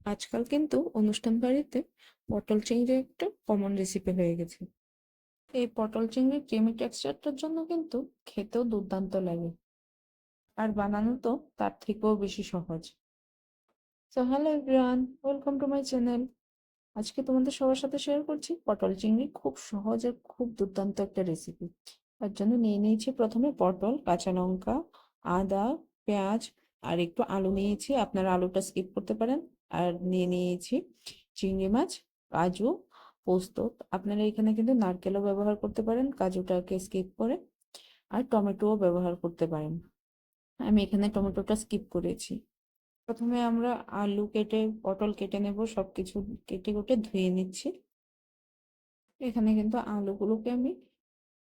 আজকাল কিন্তু অনুষ্ঠান বাড়িতে পটল চিংড়ি একটা কমন রেসিপি হয়ে গেছে। এই পটল চিংড়ির ক্রিমি টেক্সচারটার জন্য কিন্তু খেতেও দুর্দান্ত লাগে, আর বানানো তো তার থেকেও বেশি সহজ। So hello everyone, welcome to my channel. আজকে তোমাদের সবার সাথে শেয়ার করছি পটল চিংড়ি খুব সহজ আর খুব দুর্দান্ত একটা রেসিপি। তার জন্য নিয়ে নিয়েছি প্রথমে পটল, কাঁচা লঙ্কা, আদা, পেঁয়াজ আর একটু আলু নিয়েছি। আপনারা আলুটা স্কিপ করতে পারেন। আর নিয়ে নিয়েছি চিংড়ি মাছ, কাজু, পোস্ত। আপনারা এখানে কিন্তু নারকেলও ব্যবহার করতে পারেন কাজুটাকে স্কিপ করে। আর টমেটোও ব্যবহার করতে পারেন। আমি এখানে টমেটোটা স্কিপ করেছি। প্রথমে আমরা আলু কেটে পটল কেটে নেব, সবকিছু কেটে কুটে ধুয়ে নিচ্ছি। এখানে কিন্তু আলুগুলোকে আমি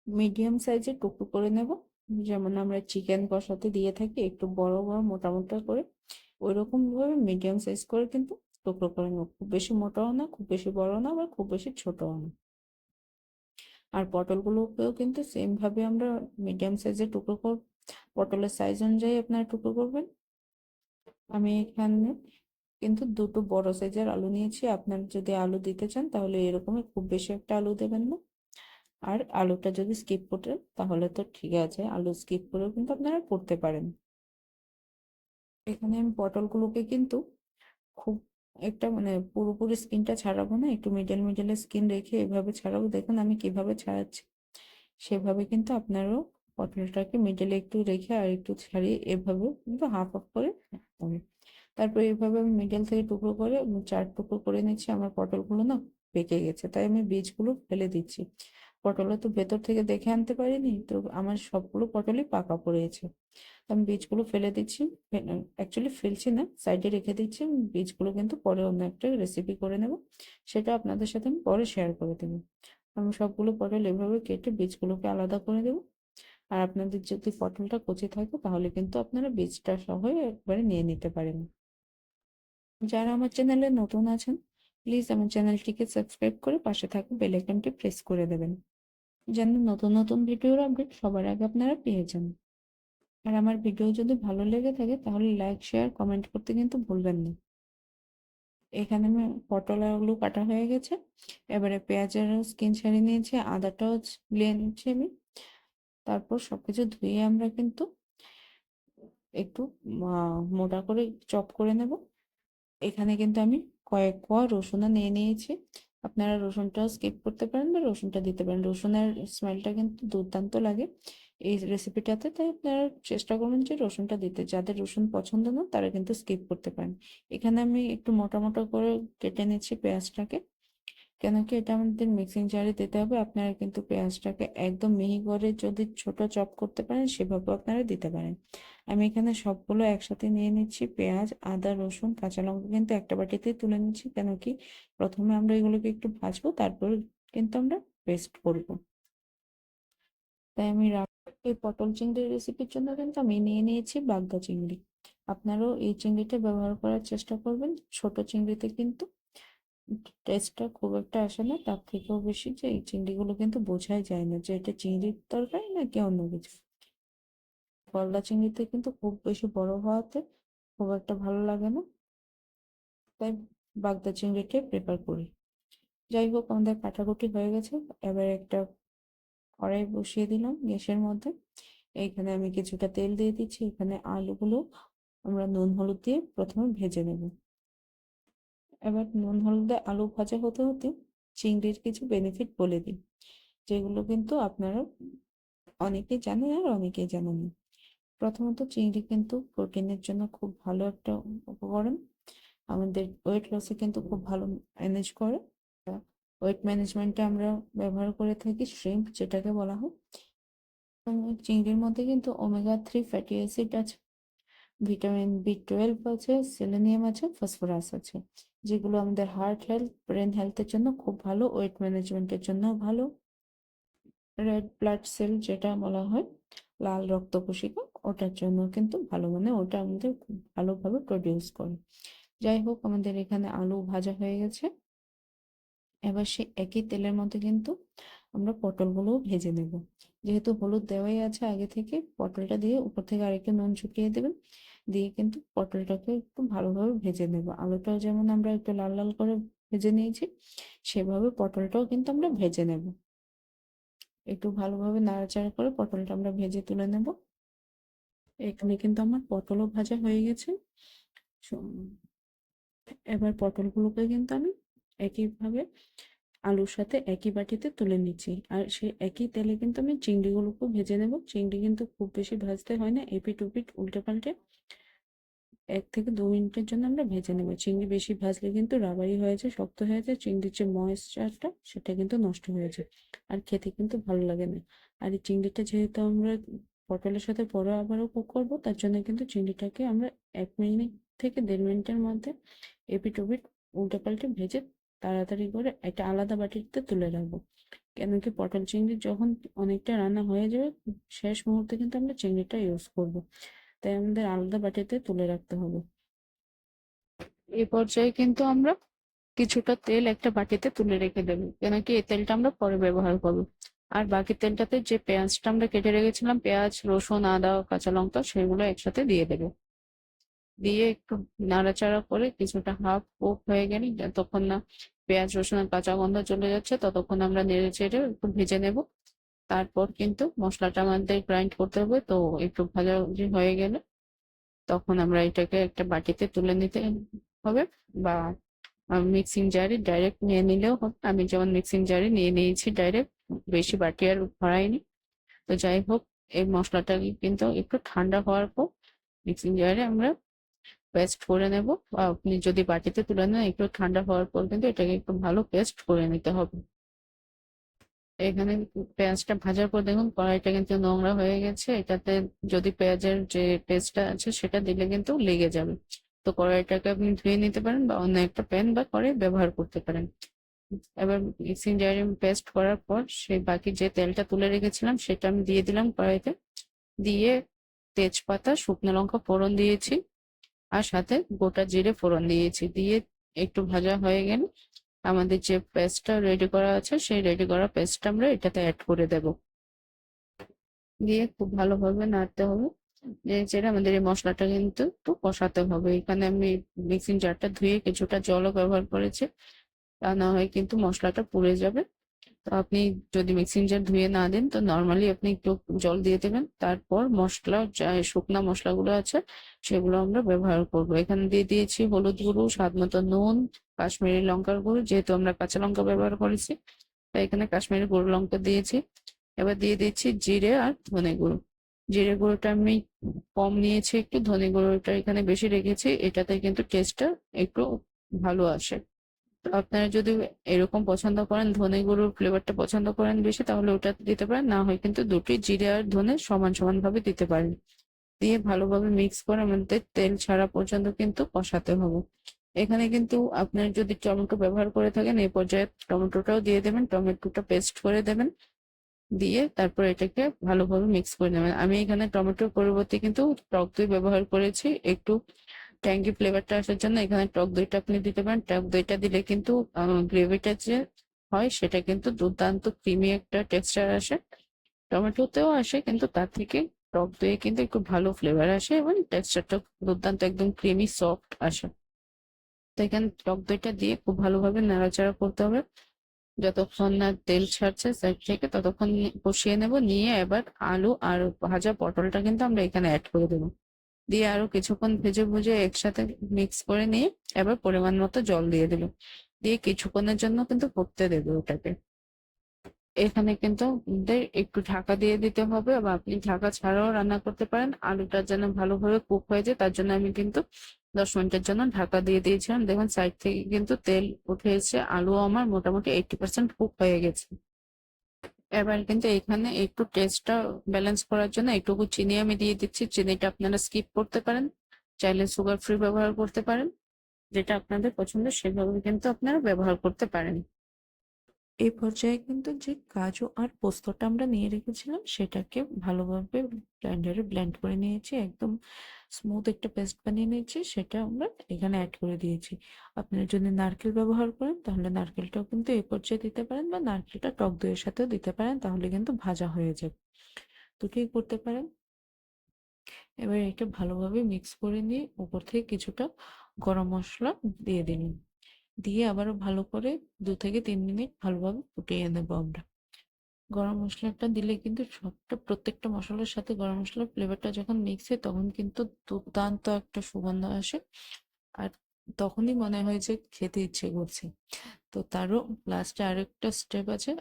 মিডিয়াম সাইজের টুকরো করে নেব, যেমন আমরা চিকেন কষাতে দিয়ে থাকি, একটু বড় বড় মোটা মোটা করে ওইরকম ভাবে মিডিয়াম সাইজ করে কিন্তু টুকরো করে নেব। খুব বেশি মোটাও না, খুব বেশি বড় না, আবার খুব বেশি ছোটও না। আর পটলগুলোকেও কিন্তু সেম ভাবে আমরা মিডিয়াম সাইজের টুকরো করব। পটলের সাইজ অনুযায়ী আপনারা টুকরো করবেন। আমি এখানে কিন্তু দুটো বড় সাইজের আলু নিয়েছি। আপনারা যদি আলু দিতে চান তাহলে এরকমই, খুব বেশি একটা আলু দেবেন না। আর আলুটা যদি স্কিপ করেন তাহলে তো ঠিক আছে, আলু স্কিপ করেও কিন্তু আপনারা করতে পারেন। এখানে আমি পটলগুলোকে কিন্তু খুব একটা মানে পুরোপুরি স্কিনটা ছাড়াবো না, একটু মিডল মিডলে স্কিন রেখে এভাবে ছাড়াবো। দেখুন আমি কিভাবে ছাড়াচ্ছি, সেভাবে কিন্তু আপনারও পটলটাকে মিডলে একটু রেখে আর একটু ছাড়িয়ে এভাবে কিন্তু হাফ হাফ করে রাখতে হবে। তারপর এইভাবে আমি মিডল থেকে টুকরো করে 4 টুকরো করে নিচ্ছি। আমার পটলগুলো না পেকে গেছে, তাই আমি বীজগুলো ফেলে দিচ্ছি। পটলে তো ভেতর থেকে দেখে আনতে পারিনি, তো আমার সবগুলো পটলই পাকা পড়েছে। আমি বীজগুলো ফেলে দিচ্ছি। অ্যাকচুয়ালি ফেলছি না, সাইডে রেখে দিচ্ছি। বীজগুলো কিন্তু পরে অন্য একটা রেসিপি করে নেব, সেটা আপনাদের সাথে আমি পরে শেয়ার করে দেবো। আমি সবগুলো পটল এভাবে কেটে বীজগুলোকে আলাদা করে দেবো। আর আপনাদের যদি পটলটা কচি থাকে তাহলে কিন্তু আপনারা বীজটা সহ একবারে নিয়ে নিতে পারেন। যারা আমার চ্যানেলে নতুন আছেন, প্লিজ আমার চ্যানেলটিকে সাবস্ক্রাইব করে পাশে থাকা বেল আইকনটি প্রেস করে দেবেন, যেন নতুন নতুন ভিডিওর আপডেট সবার আগে আপনারা পেয়ে যান। আর আমার ভিডিও যদি ভালো লেগে থাকে তাহলে লাইক, শেয়ার, কমেন্ট করতে কিন্তু ভুলবেন না। এখানে আমি পটল আর আলু কাটা হয়ে গেছে। এবারে পেঁয়াজের স্কিন ছাড়িয়ে নিয়েছি, আদাটাও ছুলিয়ে নিচ্ছি আমি। তারপর সবকিছু ধুয়ে আমরা কিন্তু একটু মোটা করে চপ করে নেব। এখানে কিন্তু আমি কয়েক কোয়া রসুনও নিয়ে নিয়েছি। আপনারা রসুনটাও স্কিপ করতে পারেন বা রসুনটা দিতে পারেন, রসুনের স্মেলটা কিন্তু দুর্দান্ত লাগে এই রেসিপিটাতে। তাই আপনারা চেষ্টা করবেন যে রসুনটা দিতে। যাদের রসুন পছন্দ না তারা কিন্তু স্কিপ করতে পারেন। এখানে আমি একটু মোটা মোটা করে কেটে নিচ্ছি পেঁয়াজটাকে, কেন কি এটা আমাদের মিক্সিং জারে দিতে হবে। আপনারা কিন্তু পেঁয়াজটাকে একদম মিহি করে যদি ছোট চপ করতে পারেন সেভাবে আপনারা দিতে পারেন। আমি এখানে সবগুলো একসাথে নিয়ে নিচ্ছি, পেঁয়াজ, আদা, রসুন, কাঁচা লঙ্কা কিন্তু একটা বাটিতে তুলে নিচ্ছি। কেন কি প্রথমে আমরা এগুলোকে একটু ভাজবো, তারপর কিন্তু আমরা পেস্ট করব। তাই আমি এই পটল চিংড়ির রেসিপির জন্য কিন্তু আমি নিয়ে নিয়েছি বাগদা চিংড়ি। আপনারাও এই চিংড়িটা ব্যবহার করার চেষ্টা করবেন। ছোট চিংড়িতে কিন্তু টেস্টটা খুব একটা আসে না, তার থেকেও বেশি যে এই চিংড়িগুলো কিন্তু বোঝাই যায় না যে এটা চিংড়ির তরকারি নাকি অন্য কিছু। গলদা চিংড়িতে কিন্তু খুব বেশি বড় হওয়াতে খুব একটা ভালো লাগে না, তাই বাগদা চিংড়িটাই প্রেফার করি। যাই হোক, আমাদের কাটাকুটি হয়ে গেছে। এবার একটা কড়াই বসিয়ে দিলাম গ্যাসের মধ্যে। এইখানে আমি কিছুটা তেল দিয়ে দিচ্ছি। এখানে আলুগুলো আমরা নুন হলুদ দিয়ে প্রথমে ভেজে নেব। এবার নুন হলুদে আলু ভাজা হতে হতে চিংড়ির কিছু বেনিফিট বলে দিই, যেগুলো কিন্তু আপনারা অনেকেই জানেন আর অনেকেই জানেন না। প্রথমত চিংড়ি কিন্তু প্রোটিনের জন্য খুব ভালো একটা উপকরণ। আমাদের ওয়েট লসে কিন্তু খুব ভালো ম্যানেজ করে। ওয়েট ম্যানেজমেন্টে আমরা ব্যবহার করে থাকি শ্রিম্প, যেটাকে বলা হয়। এবং এই চিংড়ির মধ্যে কিন্তু ওমেগা 3 ফ্যাটি অ্যাসিড আছে, ভিটামিন বি 12 আছে, সেলেনিয়াম আছে, ফসফরাস আছে, যেগুলো আমাদের হার্ট হেলথ, ব্রেন হেলথের জন্য খুব ভালো, ওয়েট ম্যানেজমেন্টের জন্য ভালো। রেড ব্লাড সেল যেটা বলা হয়, লাল রক্ত কোশিকা, ওটার জন্য কিন্তু ভালো, মানে ওটা আমাদের খুব ভালোভাবে প্রডিউস করে। যাই হোক, আমাদের এখানে আলু ভাজা হয়ে গেছে। এবার সে একই তেলের মধ্যে কিন্তু আমরা পটলগুলোও ভেজে নেব। যেহেতু হলুদ দেওয়াই আছে আগে থেকে, পটলটা দিয়ে উপর থেকে আরেকটু নুন ছুটিয়ে দেবেন। দিয়ে কিন্তু পটলটাকে একটু ভালোভাবে ভেজে নেব। আলুটাও যেমন আমরা একটু লাল লাল করে ভেজে নিয়েছি, সেভাবে পটলটাও কিন্তু আমরা ভেজে নেব। একটু ভালোভাবে নাড়াচাড়া করে পটলটা আমরা ভেজে তুলে নেব। এখানে কিন্তু আমার পটলও ভাজা হয়ে গেছে। এবার পটলগুলোকে কিন্তু আমি একইভাবে আলুর সাথে একই বাটিতে তুলে নিচ্ছি। আর সেই একই তেলে কিন্তু আমি চিংড়িগুলোকেও ভেজে নেব। চিংড়ি কিন্তু খুব বেশি ভাজতে হয় না, এপিট ওপিট উল্টে পাল্টে 1 থেকে 2 মিনিটের জন্য আমরা ভেজে নেব। চিংড়ি বেশি ভাজলে কিন্তু রাবারি হয়ে যায়, শক্ত হয়ে যায়, চিংড়ির যে ময়েশ্চারটা সেটা কিন্তু নষ্ট হয়ে যায়, আর খেতে কিন্তু ভালো লাগে না। আর এই চিংড়িটা যেহেতু আমরা পটলের সাথে পরে আবারও কুক করবো, তার জন্য কিন্তু চিংড়িটাকে আমরা 1 মিনিট থেকে 1.5 মিনিটের মধ্যে এপিট ওপিট উল্টে পাল্টে ভেজে তাড়াতাড়ি করে একটা আলাদা বাটিতে তুলে রাখবো। কেন কি পটল চিংড়ি যখন অনেকটা রান্না হয়ে যাবে, শেষ মুহূর্তে কিন্তু আমরা চিংড়িটা ইউজ করব, তাই আমাদের আলাদা বাটিতে তুলে রাখতে হবে। এই পর্যায়ে কিন্তু আমরা কিছুটা তেল একটা বাটিতে তুলে রেখে দেবো, কেন কি এই তেলটা আমরা পরে ব্যবহার করবো। আর বাকি তেলটাতে যে পেঁয়াজটা আমরা কেটে রেখেছিলাম, পেঁয়াজ, রসুন, আদা, কাঁচা লঙ্কা, সেগুলো একসাথে দিয়ে দেবো। দিয়ে একটু নাড়াচাড়া করে কিছুটা হাফ কুক হয়ে গেলে, যতক্ষণ না পেঁয়াজ রসুনের কাঁচা গন্ধ চলে যাচ্ছে, ততক্ষণ আমরা নেড়ে চেড়ে একটু ভেজে নেব। তারপর কিন্তু মশলাটা আমাদের গ্রাইন্ড করতে হবে, তো একটু ভাজাভাজি হয়ে গেলে তখন আমরা এটাকে একটা বাটিতে তুলে নিতে হবে, বা মিক্সিং জারে ডাইরেক্ট নিয়ে নিলেও হবে। আমি যেমন মিক্সিং জারে নিয়ে নিয়েছি ডাইরেক্ট, বেশি বাটি আর ভরাইনি। তো যাই হোক, এই মশলাটা কিন্তু একটু ঠান্ডা হওয়ার পর মিক্সিং জারে আমরা পেস্ট করে নেব, বা আপনি যদি বাটিতে তুলে নেন একটু ঠান্ডা হওয়ার পর কিন্তু এটাকে একটু ভালো পেস্ট করে নিতে হবে। এখানে পেঁয়াজটা ভাজার পর দেখুন কড়াইটা কিন্তু নোংরা হয়ে গেছে, এটাতে যদি পেঁয়াজের যে পেস্টটা আছে সেটা দিলে কিন্তু লেগে যাবে। তো কড়াইটাকে আপনি ধুয়ে নিতে পারেন, বা অন্য একটা প্যান বা কড়াই ব্যবহার করতে পারেন। এবার মিক্সিং জারে পেস্ট করার পর সেই বাকি যে তেলটা তুলে রেখেছিলাম সেটা আমি দিয়ে দিলাম কড়াইতে। দিয়ে তেজপাতা, শুকনো লঙ্কা ফোড়ন দিয়েছি, আর সাথে গোটা জিরে ফোড়ন দিয়েছি। দিয়ে একটু ভাজা হয়ে গেলে আমাদের যে পেস্টটা রেডি করা আছে সেই রেডি করা পেস্টটা আমরা এটাতে অ্যাড করে দেব। দিয়ে খুব ভালোভাবে নাড়তে হবে। নেড়ে চেড়ে আমাদের এই মশলাটা কিন্তু একটু কষাতে হবে। এখানে আমি মিক্সিং জারটা ধুয়ে কিছুটা জলও ব্যবহার করেছি, তা না হয় কিন্তু মশলাটা পুড়ে যাবে। তো আপনি যদি মিক্সিং জার ধুয়ে না দেন, তো নর্মালি আপনি একটু জল দিয়ে দেবেন। তারপর মশলা, শুকনা মশলাগুলো আছে সেগুলো আমরা ব্যবহার করব। এখানে দিয়ে দিয়েছি হলুদ গুঁড়ো, স্বাদ মতো নুন, কাশ্মীরি লঙ্কার গুঁড়ো, যেহেতু আমরা কাঁচা লঙ্কা ব্যবহার করেছি তাই এখানে কাশ্মীরি গুঁড়ো লঙ্কা দিয়েছি। এবার দিয়ে দিচ্ছি জিরে আর ধনে গুঁড়ো। জিরে গুঁড়োটা আমি কম নিয়েছি একটু, ধনে গুঁড়োটা এখানে বেশি রেখেছি, এটাতে কিন্তু টেস্টটা একটু ভালো আসে। তো আপনারা যদি এরকম পছন্দ করেন, ধনে গুঁড়োর ফ্লেভারটা পছন্দ করেন বেশি, তাহলে ওটা দিতে পারেন, না হয় কিন্তু দুটোই জিরে আর ধনে সমান সমান ভাবে দিতে পারেন। দিয়ে ভালোভাবে মিক্স করে আমাদের তেল ছাড়া পর্যন্ত কিন্তু কষাতে হবে। এখানে কিন্তু আপনার যদি টমেটো ব্যবহার করে থাকেন, এই পর্যায়ে টমেটোটাও দিয়ে দেবেন, টমেটোটা পেস্ট করে দেবেন। দিয়ে তারপর এটাকে ভালোভাবে মিক্স করে নেবেন। আমি এখানে টমেটোর পরিবর্তে কিন্তু টক দই ব্যবহার করেছি, একটু ট্যাঙ্গি ফ্লেভারটা আসার জন্য এখানে টক দইটা আপনি দিতে পারেন। টক দইটা দিলে কিন্তু গ্রেভিটা যে হয় সেটা কিন্তু দুর্দান্ত ক্রিমি একটা টেক্সচার আসে। টমেটোতেও আসে, কিন্তু তার থেকে টক দইয়ে কিন্তু একটু ভালো ফ্লেভার আসে এবং টেক্সচারটা দুর্দান্ত একদম ক্রিমি সফট আসে। তো এখানে টক দইটা দিয়ে খুব ভালোভাবে নাড়াচাড়া করতে হবে যতক্ষণ না তেল ছাড়ছে সাইড থেকে, ততক্ষণ কষিয়ে নেব। নিয়ে এবার আলু আর ভাজা পটলটা কিন্তু আমরা এখানে অ্যাড করে দেবো। দিয়ে আরো কিছুক্ষণ ভেজে ভুজে একসাথে মিক্স করে নিয়ে এবার পরিমাণ মতো জল দিয়ে দিল। দিয়ে কিছুক্ষণের জন্য কিন্তু ফুটতে দেবে ওটাকে। এখানে কিন্তু আমাদের একটু ঢাকা দিয়ে দিতে হবে, বা আপনি ঢাকা ছাড়াও রান্না করতে পারেন। আলুটা যেন ভালোভাবে কুক হয়ে যায় তার জন্য আমি কিন্তু 10 মিনিটের জন্য ঢাকা দিয়ে দিয়েছিলাম। দেখুন সাইড থেকে কিন্তু তেল উঠে এসে আলু আমার মোটামুটি 80% কুক হয়ে গেছে। এবার কিন্তু এখানে একটু টেস্টটা ব্যালেন্স করার জন্য একটুকু চিনি আমি দিয়ে দিচ্ছি। চিনিটা আপনারা স্কিপ করতে পারেন, চাইলে সুগার ফ্রি ব্যবহার করতে পারেন, যেটা আপনাদের পছন্দ সেভাবে কিন্তু আপনারা ব্যবহার করতে পারেন। এই পর্যায়ে কিন্তু যে কাজু আর পোস্তটা আমরা নিয়ে রেখেছিলাম সেটাকে ভালোভাবে ব্লেন্ডারে ব্লেন্ড করে নিয়েছি, একদম স্মুথ একটা পেস্ট বানিয়ে নিয়েছি, সেটা আমরা এখানে অ্যাড করে দিয়েছি। আপনারা যদি নারকেল ব্যবহার করেন তাহলে নারকেলটাও কিন্তু এই পর্যায়ে দিতে পারেন, বা নারকেলটা টক দইয়ের সাথেও দিতে পারেন, তাহলে কিন্তু ভাজা হয়ে যাবে, দুটোই করতে পারেন। এবার এটা ভালোভাবে মিক্স করে নিয়ে উপর থেকে কিছুটা গরম মসলা দিয়ে দিন, দিয়ে আবারও ভালো করে 2 থেকে 3 মিনিট ভালোভাবে ফুটিয়ে নেব আমরা। গরম মসলাটা দিলে কিন্তু সবটা প্রত্যেকটা মশলার সাথে গরম মশলার ফ্লেভারটা যখন মিক্স হয় তখন কিন্তু দুর্দান্ত একটা সুগন্ধ আসে, আর তখনই মনে হয় যে খেতে ইচ্ছে করছে। তো তারও লাস্টে আরেকটা স্টেপ আছে।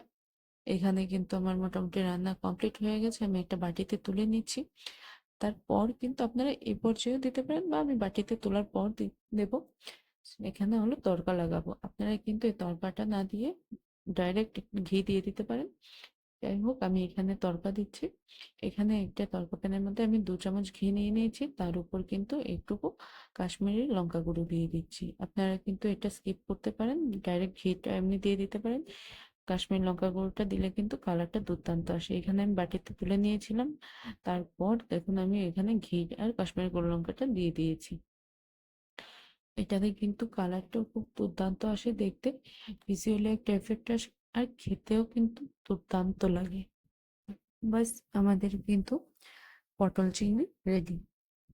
এখানে কিন্তু আমার মোটামুটি রান্না কমপ্লিট হয়ে গেছে, আমি একটা বাটিতে তুলে নিচ্ছি। তারপর কিন্তু আপনারা এই পর্যায়েও দিতে পারেন বা আমি বাটিতে তোলার পর দেবো। এখানে হলো তড়কা লাগাবো, আপনারা কিন্তু এই তড়কাটা না দিয়ে ডাইরেক্ট ঘি দিয়ে দিতে পারেন। যাই হোক, আমি এখানে তড়কা দিচ্ছি। এখানে একটা তড়কা প্যানের মধ্যে আমি 2 চামচ ঘি নিয়ে নিয়েছি, তার উপর কিন্তু একটুকু কাশ্মীরি লঙ্কা গুঁড়ো দিয়ে দিচ্ছি। আপনারা কিন্তু এটা স্কিপ করতে পারেন, ডাইরেক্ট ঘিটা এমনি দিয়ে দিতে পারেন। কাশ্মীরি লঙ্কা গুঁড়োটা দিলে কিন্তু কালারটা দুর্দান্ত আসে। এখানে আমি বাটিতে তুলে নিয়েছিলাম, তারপর দেখুন আমি এখানে ঘি আর কাশ্মীরি গুঁড়ো লঙ্কাটা দিয়ে দিয়েছি। এটাতে কিন্তু কালারটাও খুব দুর্দান্ত আসে দেখতে, ভিজুয়ালি একটা এফেক্ট আসে, আর খেতেও কিন্তু দুর্দান্ত লাগে। বাস, আমাদের কিন্তু পটল চিংড়ি রেডি।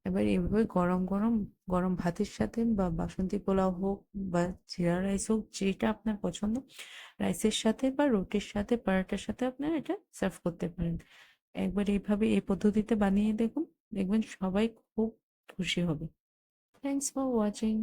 এবার এভাবে গরম গরম গরম ভাতের সাথে বা বাসন্তী পোলাও হোক বা জিরা রাইস হোক, যেটা আপনার পছন্দ, রাইসের সাথে বা রুটির সাথে পরাটার সাথে আপনারা এটা সার্ভ করতে পারেন। একবার এইভাবে এই পদ্ধতিতে বানিয়ে দেখুন, দেখবেন সবাই খুব খুশি হবে। Thanks for watching.